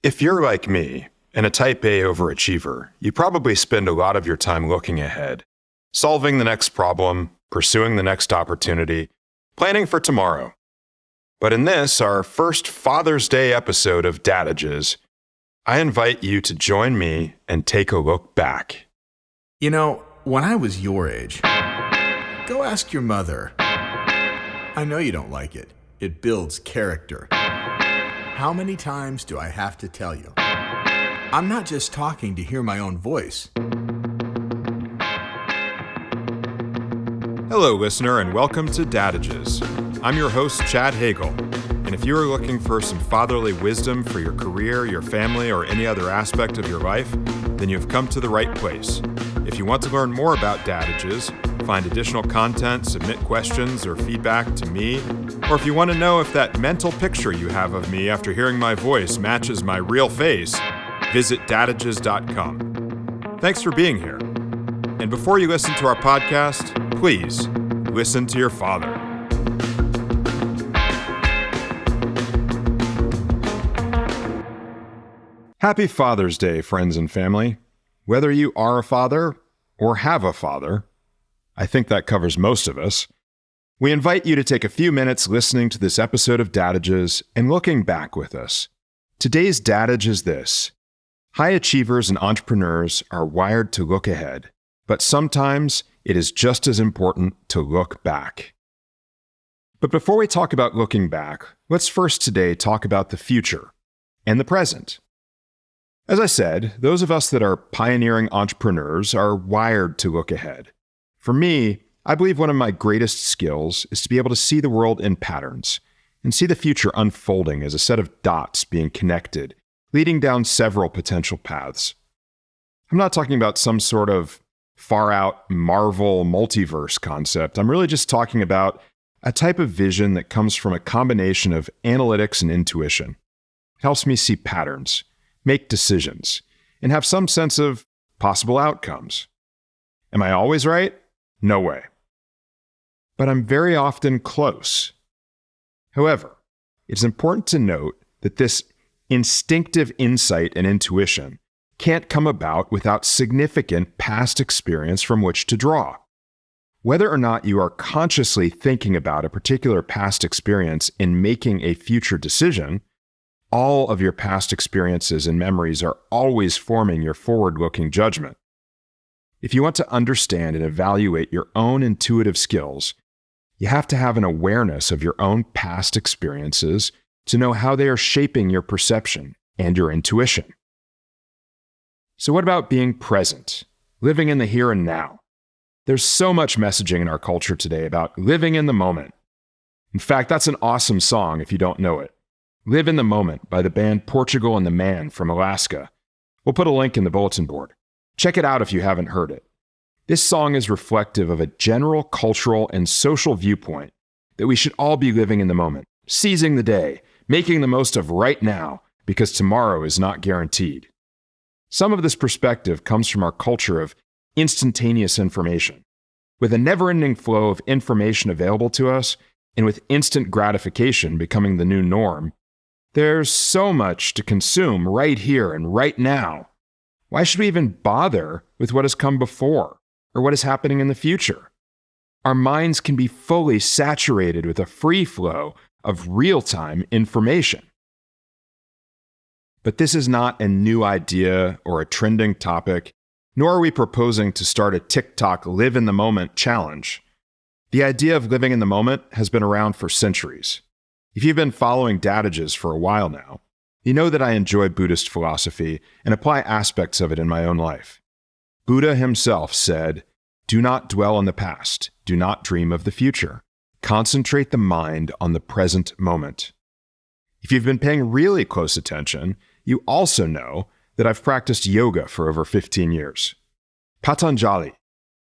If you're like me and a type A overachiever, you probably spend a lot of your time looking ahead, solving the next problem, pursuing the next opportunity, planning for tomorrow. But in this, our first Father's Day episode of Dadages, I invite you to join me and take a look back. You know, when I was your age, go ask your mother. I know you don't like it. It builds character. How many times do I have to tell you? I'm not just talking to hear my own voice. Hello, listener, and welcome to Dadages. I'm your host, Chad Hagle, and if you are looking for some fatherly wisdom for your career, your family, or any other aspect of your life, then you've come to the right place. If you want to learn more about Dadages, find additional content, submit questions or feedback to me, or if you want to know if that mental picture you have of me after hearing my voice matches my real face, visit Dadages.com. Thanks for being here. And before you listen to our podcast, please listen to your father. Happy Father's Day, friends and family. Whether you are a father or have a father, I think that covers most of us, we invite you to take a few minutes listening to this episode of Dadages and looking back with us. Today's Dadage is this: high achievers and entrepreneurs are wired to look ahead, but sometimes it is just as important to look back. But before we talk about looking back, let's first today talk about the future and the present. As I said, those of us that are pioneering entrepreneurs are wired to look ahead. For me, I believe one of my greatest skills is to be able to see the world in patterns and see the future unfolding as a set of dots being connected, leading down several potential paths. I'm not talking about some sort of far-out Marvel multiverse concept. I'm really just talking about a type of vision that comes from a combination of analytics and intuition. It helps me see patterns, make decisions, and have some sense of possible outcomes. Am I always right? No way. But I'm very often close. However, it's important to note that this instinctive insight and intuition can't come about without significant past experience from which to draw. Whether or not you are consciously thinking about a particular past experience in making a future decision, all of your past experiences and memories are always forming your forward-looking judgment. If you want to understand and evaluate your own intuitive skills, you have to have an awareness of your own past experiences to know how they are shaping your perception and your intuition. So what about being present, living in the here and now? There's so much messaging in our culture today about living in the moment. In fact, that's an awesome song if you don't know it. Live in the Moment by the band Portugal and the Man from Alaska. We'll put a link in the bulletin board. Check it out if you haven't heard it. This song is reflective of a general cultural and social viewpoint that we should all be living in the moment, seizing the day, making the most of right now, because tomorrow is not guaranteed. Some of this perspective comes from our culture of instantaneous information. With a never-ending flow of information available to us, and with instant gratification becoming the new norm, there's so much to consume right here and right now. Why should we even bother with what has come before or what is happening in the future? Our minds can be fully saturated with a free flow of real-time information. But this is not a new idea or a trending topic, nor are we proposing to start a TikTok Live in the Moment challenge. The idea of living in the moment has been around for centuries. If you've been following Dadages for a while now, you know that I enjoy Buddhist philosophy and apply aspects of it in my own life. Buddha himself said, "Do not dwell on the past. Do not dream of the future. Concentrate the mind on the present moment." If you've been paying really close attention, you also know that I've practiced yoga for over 15 years. Patanjali,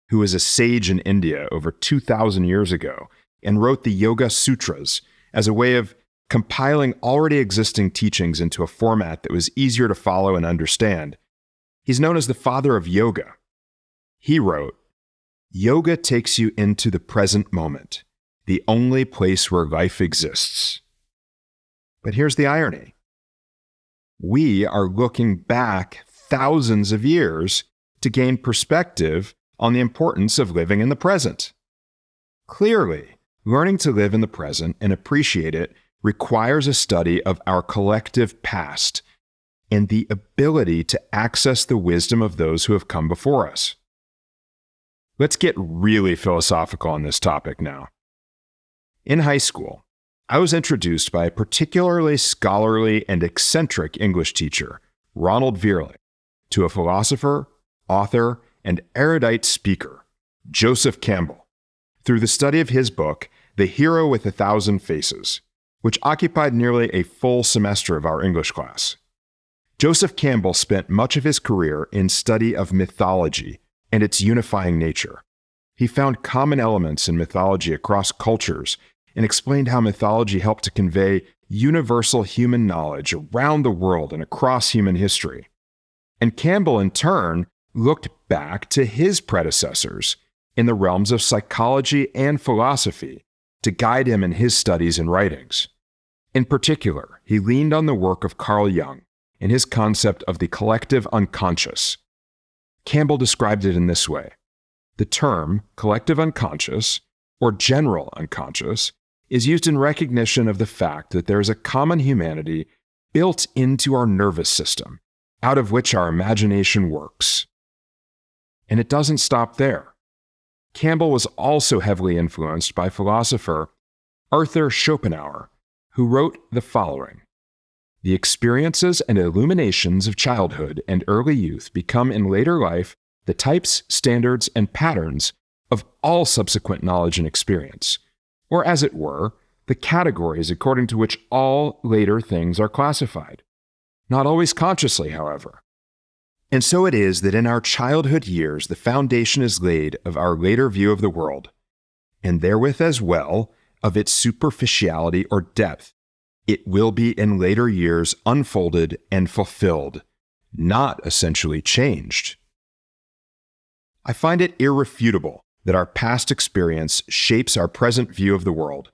who was a sage in India over 2,000 years ago and wrote the Yoga Sutras as a way of compiling already existing teachings into a format that was easier to follow and understand. He's known as the father of yoga. He wrote, "Yoga takes you into the present moment, the only place where life exists." But here's the irony. We are looking back thousands of years to gain perspective on the importance of living in the present. Clearly, learning to live in the present and appreciate it requires a study of our collective past and the ability to access the wisdom of those who have come before us. Let's get really philosophical on this topic now. In high school, I was introduced by a particularly scholarly and eccentric English teacher, Ronald Veerling, to a philosopher, author, and erudite speaker, Joseph Campbell, through the study of his book, The Hero with a Thousand Faces, which occupied nearly a full semester of our English class. Joseph Campbell spent much of his career in study of mythology and its unifying nature. He found common elements in mythology across cultures and explained how mythology helped to convey universal human knowledge around the world and across human history. And Campbell, in turn, looked back to his predecessors in the realms of psychology and philosophy to guide him in his studies and writings. In particular, he leaned on the work of Carl Jung and his concept of the collective unconscious. Campbell described it in this way: the term collective unconscious, or general unconscious, is used in recognition of the fact that there is a common humanity built into our nervous system, out of which our imagination works. And it doesn't stop there. Campbell was also heavily influenced by philosopher Arthur Schopenhauer, who wrote the following: "The experiences and illuminations of childhood and early youth become in later life the types, standards, and patterns of all subsequent knowledge and experience, or as it were, the categories according to which all later things are classified. Not always consciously, however. And so it is that in our childhood years the foundation is laid of our later view of the world, and therewith as well of its superficiality or depth. It will be in later years unfolded and fulfilled, not essentially changed." I find it irrefutable that our past experience shapes our present view of the world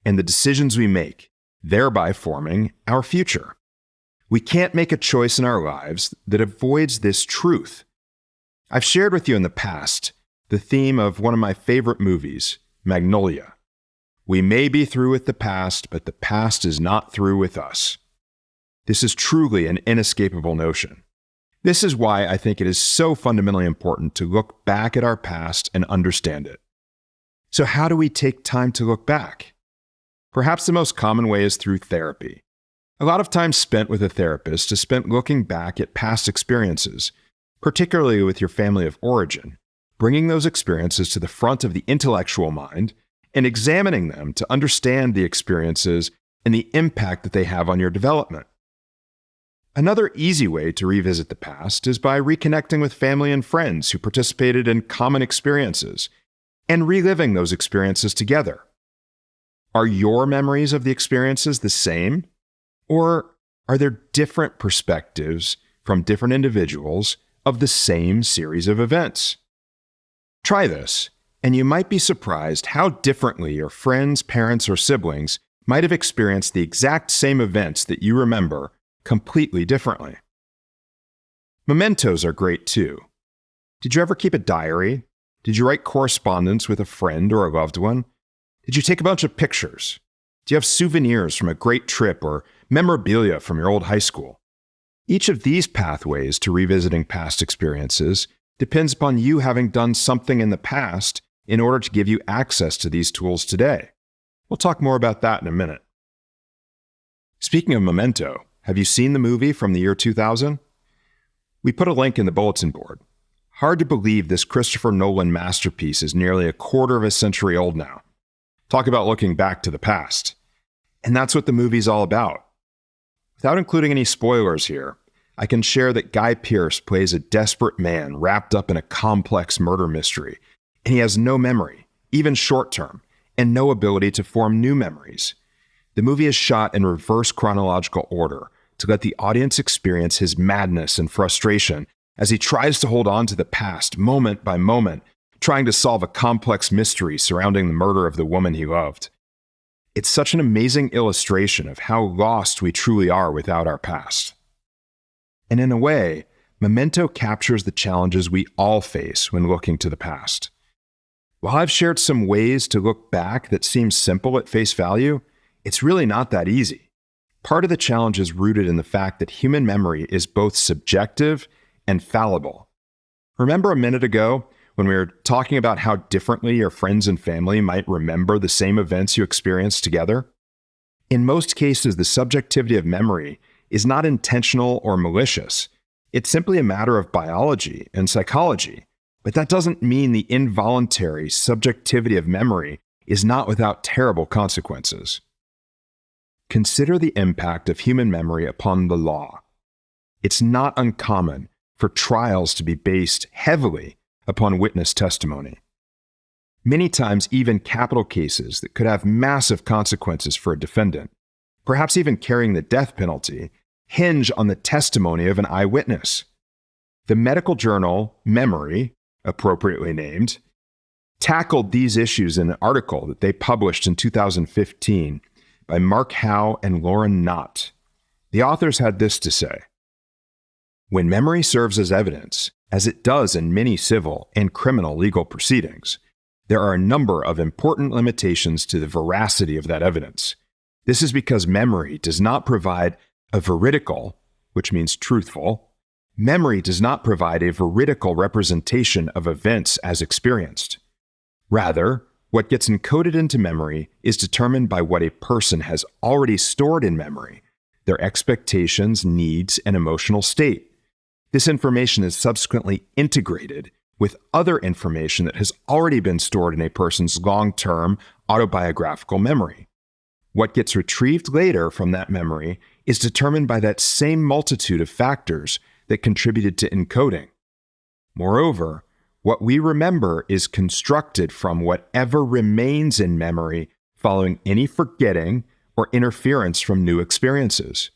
and the decisions we make, thereby forming our future. We can't make a choice in our lives that avoids this truth. I've shared with you in the past the theme of one of my favorite movies, Magnolia. We may be through with the past, but the past is not through with us. This is truly an inescapable notion. This is why I think it is so fundamentally important to look back at our past and understand it. So how do we take time to look back? Perhaps the most common way is through therapy. A lot of time spent with a therapist is spent looking back at past experiences, particularly with your family of origin, bringing those experiences to the front of the intellectual mind and examining them to understand the experiences and the impact that they have on your development. Another easy way to revisit the past is by reconnecting with family and friends who participated in common experiences and reliving those experiences together. Are your memories of the experiences the same? Or are there different perspectives from different individuals of the same series of events? Try this, and you might be surprised how differently your friends, parents, or siblings might have experienced the exact same events that you remember completely differently. Mementos are great too. Did you ever keep a diary? Did you write correspondence with a friend or a loved one? Did you take a bunch of pictures? Do you have souvenirs from a great trip or memorabilia from your old high school? Each of these pathways to revisiting past experiences depends upon you having done something in the past in order to give you access to these tools today. We'll talk more about that in a minute. Speaking of Memento, have you seen the movie from the year 2000? We put a link in the bulletin board. Hard to believe this Christopher Nolan masterpiece is nearly a quarter of a century old now. Talk about looking back to the past. And that's what the movie's all about. Without including any spoilers here, I can share that Guy Pearce plays a desperate man wrapped up in a complex murder mystery, and he has no memory, even short-term, and no ability to form new memories. The movie is shot in reverse chronological order to let the audience experience his madness and frustration as he tries to hold on to the past moment by moment, trying to solve a complex mystery surrounding the murder of the woman he loved. It's such an amazing illustration of how lost we truly are without our past. And in a way, Memento captures the challenges we all face when looking to the past. While I've shared some ways to look back that seem simple at face value, it's really not that easy. Part of the challenge is rooted in the fact that human memory is both subjective and fallible. Remember a minute ago when we were talking about how differently your friends and family might remember the same events you experienced together? In most cases, the subjectivity of memory is not intentional or malicious. It's simply a matter of biology and psychology. But that doesn't mean the involuntary subjectivity of memory is not without terrible consequences. Consider the impact of human memory upon the law. It's not uncommon for trials to be based heavily upon witness testimony. Many times, even capital cases that could have massive consequences for a defendant, perhaps even carrying the death penalty, hinge on the testimony of an eyewitness. The medical journal Memory, appropriately named, tackled these issues in an article that they published in 2015 by Mark Howe and Lauren Knott. The authors had this to say: "When memory serves as evidence, as it does in many civil and criminal legal proceedings, there are a number of important limitations to the veracity of that evidence. This is because memory does not provide a veridical, which means truthful. Memory does not provide a veridical representation of events as experienced. Rather, what gets encoded into memory is determined by what a person has already stored in memory, their expectations, needs, and emotional state. This information is subsequently integrated with other information that has already been stored in a person's long-term autobiographical memory. What gets retrieved later from that memory is determined by that same multitude of factors that contributed to encoding. Moreover, what we remember is constructed from whatever remains in memory following any forgetting or interference from new experiences.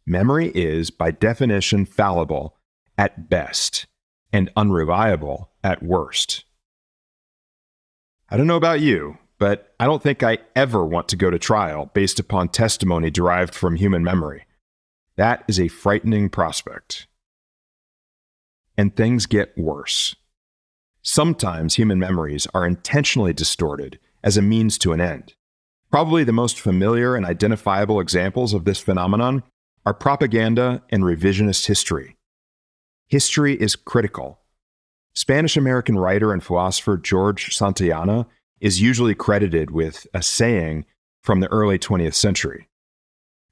Memory is, by definition, fallible at best and unreliable at worst." I don't know about you, but I don't think I ever want to go to trial based upon testimony derived from human memory. That is a frightening prospect. And things get worse. Sometimes human memories are intentionally distorted as a means to an end. Probably the most familiar and identifiable examples of this phenomenon are propaganda and revisionist history. History is critical. Spanish-American writer and philosopher George Santayana is usually credited with a saying from the early 20th century: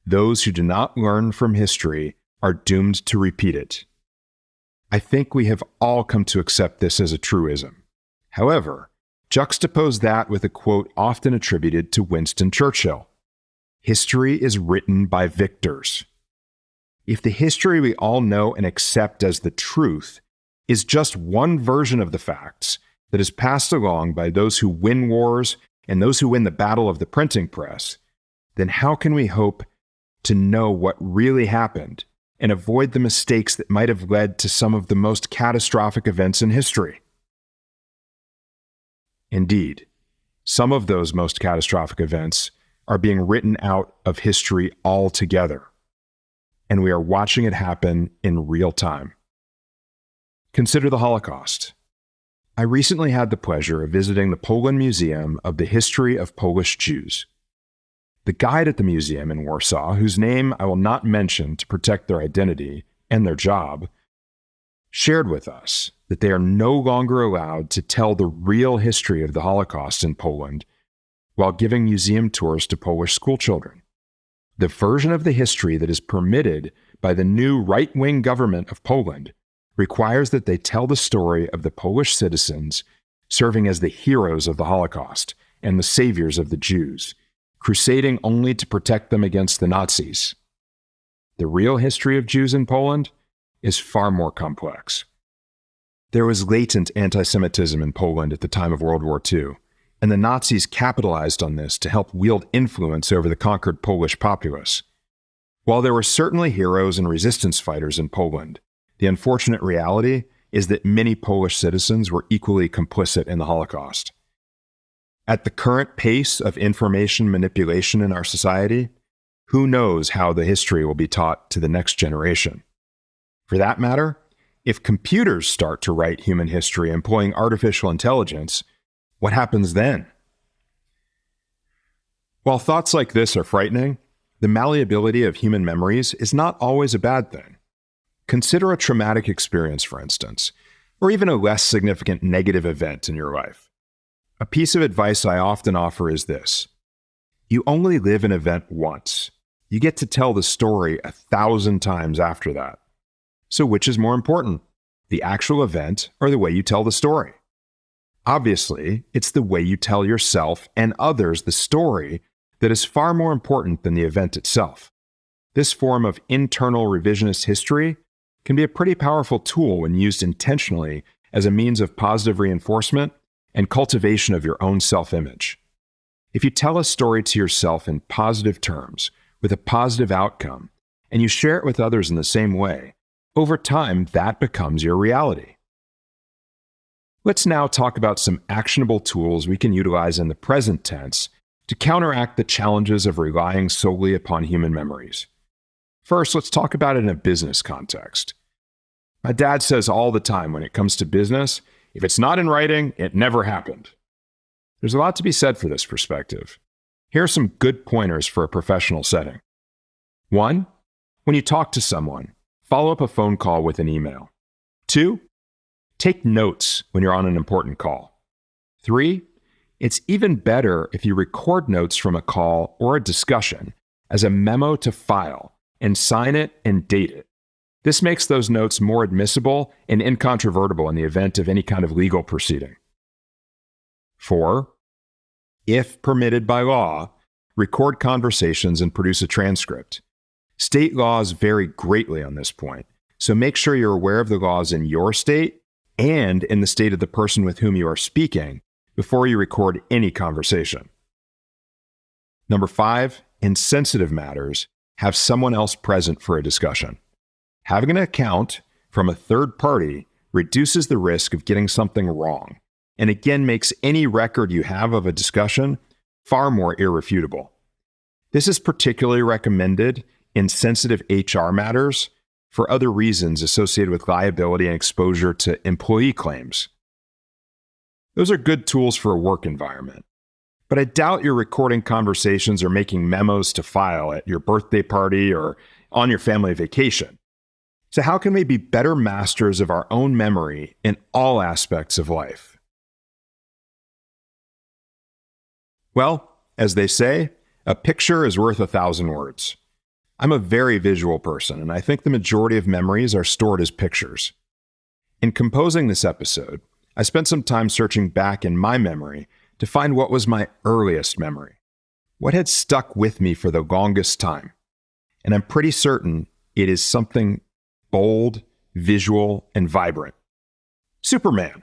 "Those who do not learn from history are doomed to repeat it." I think we have all come to accept this as a truism. However, juxtapose that with a quote often attributed to Winston Churchill: "History is written by victors." If the history we all know and accept as the truth is just one version of the facts that is passed along by those who win wars and those who win the battle of the printing press, then how can we hope to know what really happened and avoid the mistakes that might have led to some of the most catastrophic events in history? Indeed, some of those most catastrophic events are being written out of history altogether, and we are watching it happen in real time. Consider the Holocaust. I recently had the pleasure of visiting the Poland Museum of the History of Polish Jews. The guide at the museum in Warsaw, whose name I will not mention to protect their identity and their job, shared with us that they are no longer allowed to tell the real history of the Holocaust in Poland while giving museum tours to Polish schoolchildren. The version of the history that is permitted by the new right-wing government of Poland requires that they tell the story of the Polish citizens serving as the heroes of the Holocaust and the saviors of the Jews, crusading only to protect them against the Nazis. The real history of Jews in Poland is far more complex. There was latent anti-Semitism in Poland at the time of World War II, and the Nazis capitalized on this to help wield influence over the conquered Polish populace. While there were certainly heroes and resistance fighters in Poland, the unfortunate reality is that many Polish citizens were equally complicit in the Holocaust. At the current pace of information manipulation in our society, who knows how the history will be taught to the next generation? For that matter, if computers start to write human history employing artificial intelligence, what happens then? While thoughts like this are frightening, the malleability of human memories is not always a bad thing. Consider a traumatic experience, for instance, or even a less significant negative event in your life. A piece of advice I often offer is this: you only live an event once. You get to tell the story 1,000 times after that. So which is more important, the actual event or the way you tell the story? Obviously, it's the way you tell yourself and others the story that is far more important than the event itself. This form of internal revisionist history can be a pretty powerful tool when used intentionally as a means of positive reinforcement and cultivation of your own self-image. If you tell a story to yourself in positive terms, with a positive outcome, and you share it with others in the same way, over time that becomes your reality. Let's now talk about some actionable tools we can utilize in the present tense to counteract the challenges of relying solely upon human memories. First, let's talk about it in a business context. My dad says all the time when it comes to business, if it's not in writing, it never happened. There's a lot to be said for this perspective. Here are some good pointers for a professional setting. 1. When you talk to someone, follow up a phone call with an email. 2. Take notes when you're on an important call. 3. It's even better if you record notes from a call or a discussion as a memo to file and sign it and date it. This makes those notes more admissible and incontrovertible in the event of any kind of legal proceeding. 4. If permitted by law, record conversations and produce a transcript. State laws vary greatly on this point, so make sure you're aware of the laws in your state and in the state of the person with whom you are speaking before you record any conversation. Number 5, in sensitive matters, have someone else present for a discussion. Having an account from a third party reduces the risk of getting something wrong, and again makes any record you have of a discussion far more irrefutable. This is particularly recommended in sensitive HR matters for other reasons associated with liability and exposure to employee claims. Those are good tools for a work environment, but I doubt you're recording conversations or making memos to file at your birthday party or on your family vacation. So how can we be better masters of our own memory in all aspects of life? Well, as they say, a picture is worth 1,000 words. I'm a very visual person, and I think the majority of memories are stored as pictures. In composing this episode, I spent some time searching back in my memory to find what was my earliest memory, what had stuck with me for the longest time. And I'm pretty certain it is something bold, visual, and vibrant. Superman.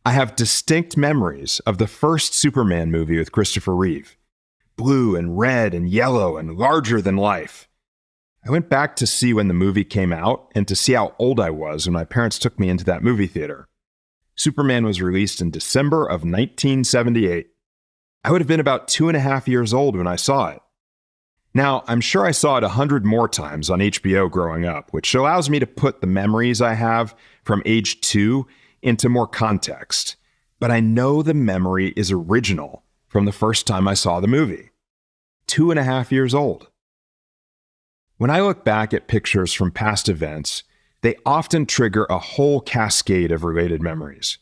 I have distinct memories of the first Superman movie with Christopher Reeve. Blue and red and yellow and larger than life. I went back to see when the movie came out and to see how old I was when my parents took me into that movie theater. Superman was released in December of 1978. I would have been about 2.5 years old when I saw it. Now, I'm sure I saw it 100 more times on HBO growing up, which allows me to put the memories I have from age 2 into more context. But I know the memory is original from the first time I saw the movie. 2.5 years old. When I look back at pictures from past events, they often trigger a whole cascade of related memories.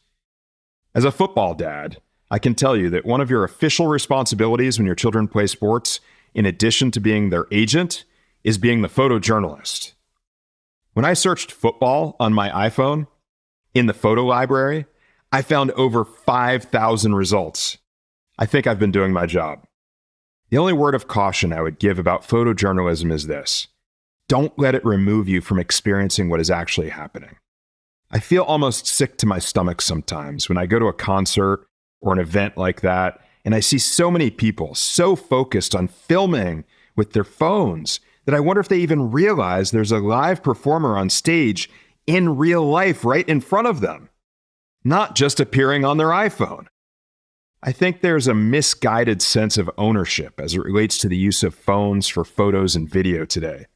As a football dad, I can tell you that one of your official responsibilities when your children play sports, in addition to being their agent, is being the photojournalist. When I searched football on my iPhone, in the photo library, I found over 5,000 results. I think I've been doing my job. The only word of caution I would give about photojournalism is this: don't let it remove you from experiencing what is actually happening. I feel almost sick to my stomach sometimes when I go to a concert or an event like that, and I see so many people so focused on filming with their phones that I wonder if they even realize there's a live performer on stage in real life right in front of them, not just appearing on their iPhone. I think there's a misguided sense of ownership as it relates to the use of phones for photos and video today.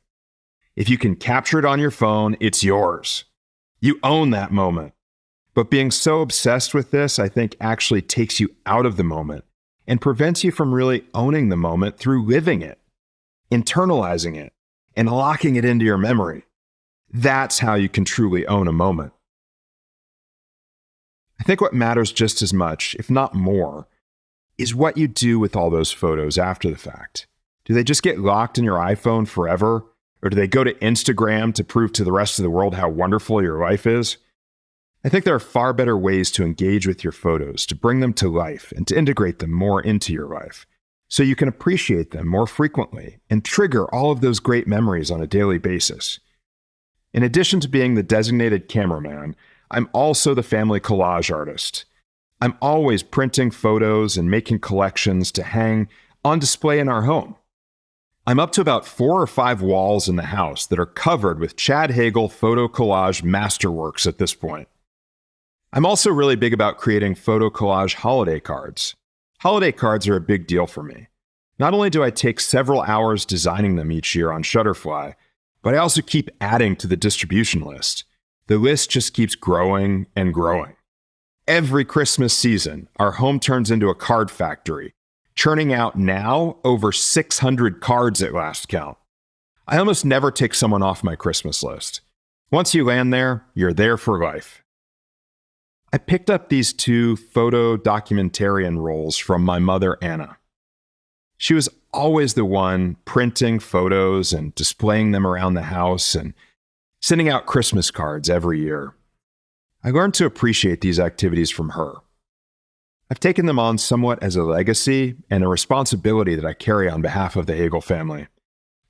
If you can capture it on your phone, it's yours. You own that moment. But being so obsessed with this, I think, actually takes you out of the moment and prevents you from really owning the moment through living it, internalizing it, and locking it into your memory. That's how you can truly own a moment. I think what matters just as much, if not more, is what you do with all those photos after the fact. Do they just get locked in your iPhone forever? Or do they go to Instagram to prove to the rest of the world how wonderful your life is? I think there are far better ways to engage with your photos, to bring them to life and to integrate them more into your life, so you can appreciate them more frequently and trigger all of those great memories on a daily basis. In addition to being the designated cameraman, I'm also the family collage artist. I'm always printing photos and making collections to hang on display in our home. I'm up to about 4 or 5 walls in the house that are covered with Chad Hagle photo collage masterworks at this point. I'm also really big about creating photo collage holiday cards. Holiday cards are a big deal for me. Not only do I take several hours designing them each year on Shutterfly, but I also keep adding to the distribution list. The list just keeps growing and growing. Every Christmas season, our home turns into a card factory, churning out now over 600 cards at last count. I almost never take someone off my Christmas list. Once you land there, you're there for life. I picked up these 2 photo documentarian roles from my mother, Anna. She was always the one printing photos and displaying them around the house and sending out Christmas cards every year. I learned to appreciate these activities from her. I've taken them on somewhat as a legacy and a responsibility that I carry on behalf of the Hagle family.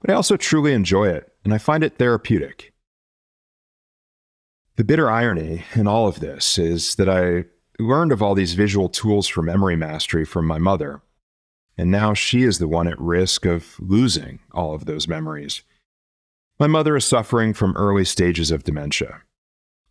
But I also truly enjoy it, and I find it therapeutic. The bitter irony in all of this is that I learned of all these visual tools for memory mastery from my mother, and now she is the one at risk of losing all of those memories. My mother is suffering from early stages of dementia.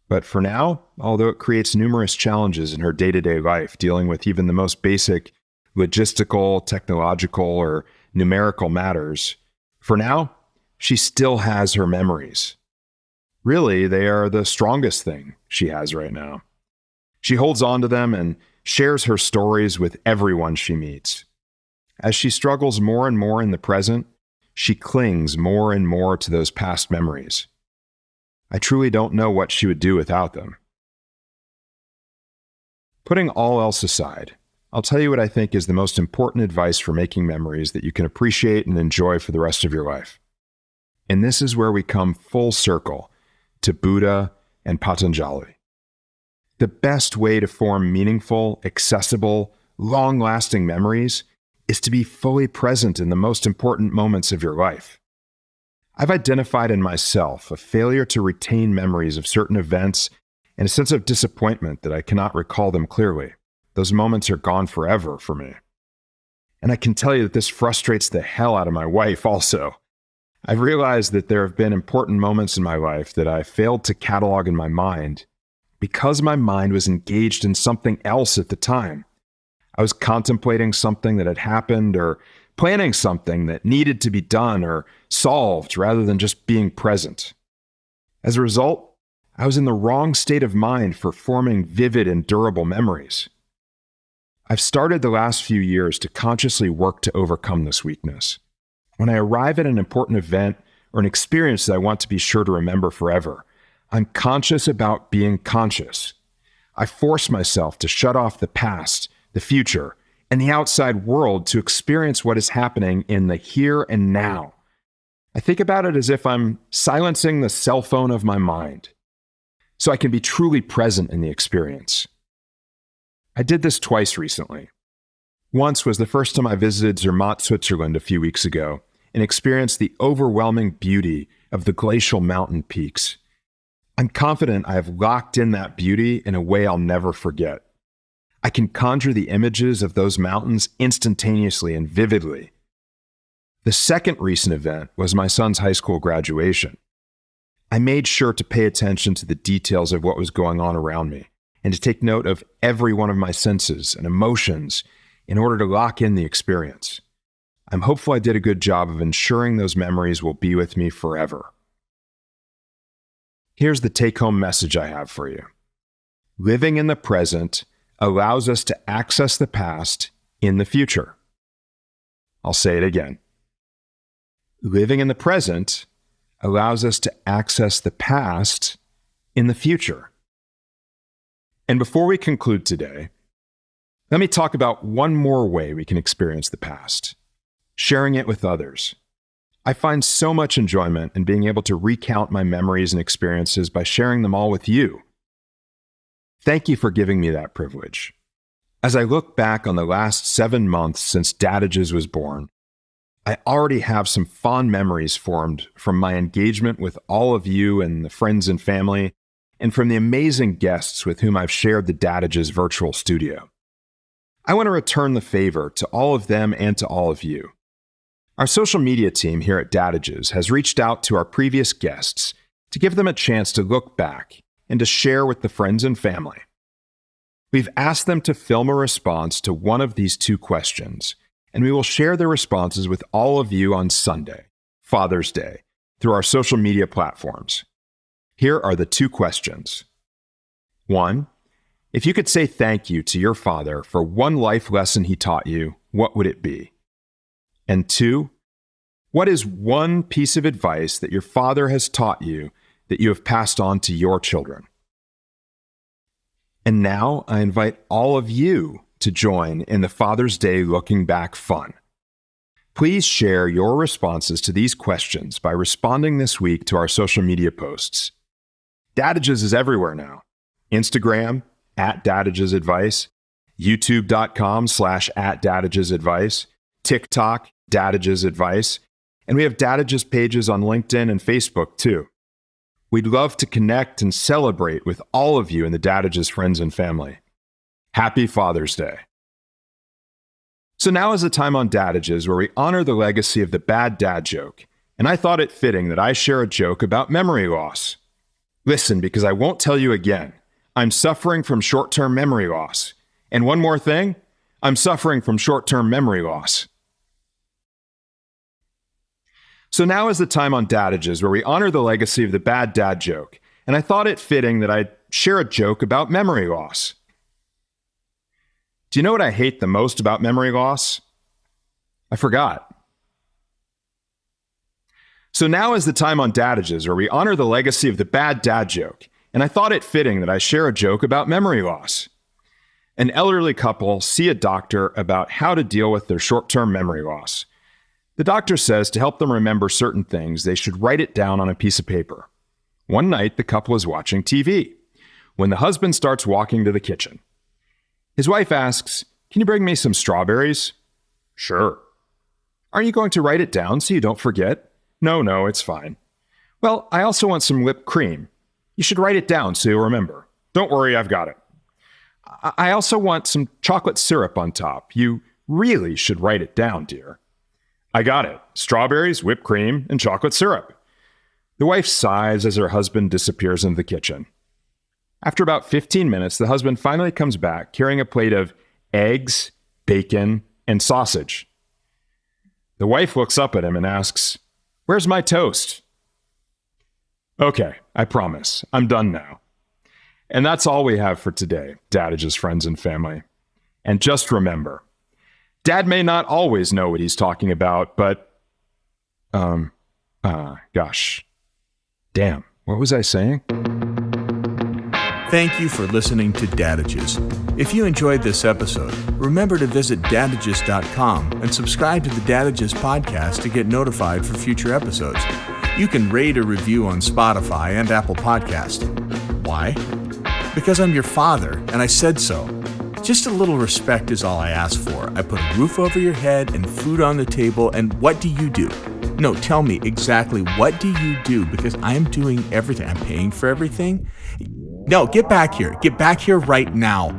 But for now, although it creates numerous challenges in her day-to-day life, dealing with even the most basic logistical, technological, or numerical matters, for now, she still has her memories. Really, they are the strongest thing she has right now. She holds on to them and shares her stories with everyone she meets. As she struggles more and more in the present, she clings more and more to those past memories. I truly don't know what she would do without them. Putting all else aside, I'll tell you what I think is the most important advice for making memories that you can appreciate and enjoy for the rest of your life. And this is where we come full circle to Buddha and Patanjali. The best way to form meaningful, accessible, long-lasting memories is to be fully present in the most important moments of your life. I've identified in myself a failure to retain memories of certain events and a sense of disappointment that I cannot recall them clearly. Those moments are gone forever for me. And I can tell you that this frustrates the hell out of my wife also. I've realized that there have been important moments in my life that I failed to catalog in my mind because my mind was engaged in something else at the time. I was contemplating something that had happened or planning something that needed to be done or solved rather than just being present. As a result, I was in the wrong state of mind for forming vivid and durable memories. I've started the last few years to consciously work to overcome this weakness. When I arrive at an important event or an experience that I want to be sure to remember forever, I'm conscious about being conscious. I force myself to shut off the past, the future, and the outside world to experience what is happening in the here and now. I think about it as if I'm silencing the cell phone of my mind, so I can be truly present in the experience. I did this twice recently. Once was the first time I visited Zermatt, Switzerland a few weeks ago and experienced the overwhelming beauty of the glacial mountain peaks. I'm confident I have locked in that beauty in a way I'll never forget. I can conjure the images of those mountains instantaneously and vividly. The second recent event was my son's high school graduation. I made sure to pay attention to the details of what was going on around me and to take note of every one of my senses and emotions in order to lock in the experience. I'm hopeful I did a good job of ensuring those memories will be with me forever. Here's the take-home message I have for you. Living in the present allows us to access the past in the future. I'll say it again. Living in the present allows us to access the past in the future. And before we conclude today, let me talk about one more way we can experience the past: sharing it with others. I find so much enjoyment in being able to recount my memories and experiences by sharing them all with you. Thank you for giving me that privilege. As I look back on the last 7 months since Dadages was born, I already have some fond memories formed from my engagement with all of you and the friends and family, and from the amazing guests with whom I've shared the Dadages virtual studio. I want to return the favor to all of them and to all of you. Our social media team here at Dadages has reached out to our previous guests to give them a chance to look back and to share with the friends and family. We've asked them to film a response to one of these 2 questions, and we will share their responses with all of you on Sunday, Father's Day, through our social media platforms. Here are the 2 questions. 1, if you could say thank you to your father for one life lesson he taught you, what would it be? And 2, what is one piece of advice that your father has taught you that you have passed on to your children? And now I invite all of you to join in the Father's Day Looking Back fun. Please share your responses to these questions by responding this week to our social media posts. Dadages is everywhere now. Instagram, @DadagesAdvice, YouTube.com/@DadagesAdvice, TikTok, Dadages Advice, and we have Dadages pages on LinkedIn and Facebook too. We'd love to connect and celebrate with all of you in the Dadages friends and family. Happy Father's Day. So now is the time on Dadages where we honor the legacy of the bad dad joke, and I thought it fitting that I share a joke about memory loss. Listen, because I won't tell you again, I'm suffering from short-term memory loss. And one more thing, I'm suffering from short-term memory loss. So now is the time on Dadages where we honor the legacy of the bad dad joke, and I thought it fitting that I'd share a joke about memory loss. Do you know what I hate the most about memory loss? I forgot. So now is the time on Dadages where we honor the legacy of the bad dad joke, and I thought it fitting that I share a joke about memory loss. An elderly couple see a doctor about how to deal with their short-term memory loss. The doctor says to help them remember certain things, they should write it down on a piece of paper. One night, the couple is watching TV when the husband starts walking to the kitchen. His wife asks, "Can you bring me some strawberries?" "Sure." "Aren't you going to write it down so you don't forget?" No, it's fine." "Well, I also want some whipped cream." "You should write it down so you'll remember." "Don't worry, I've got it." I also want some chocolate syrup on top." "You really should write it down, dear." "I got it. Strawberries, whipped cream, and chocolate syrup." The wife sighs as her husband disappears into the kitchen. After about 15 minutes, the husband finally comes back carrying a plate of eggs, bacon, and sausage. The wife looks up at him and asks, "Where's my toast?" "Okay, I promise. I'm done now." And that's all we have for today, Dadages friends and family. And just remember, Dad may not always know what he's talking about, but, gosh, damn, what was I saying? Thank you for listening to Dadages. If you enjoyed this episode, remember to visit Dadages.com and subscribe to the Dadages podcast to get notified for future episodes. You can rate or review on Spotify and Apple Podcast. Why? Because I'm your father, and I said so. Just a little respect is all I ask for. I put a roof over your head and food on the table, and what do you do? No, tell me exactly what do you do, because I am doing everything. I'm paying for everything. No, get back here. Get back here right now.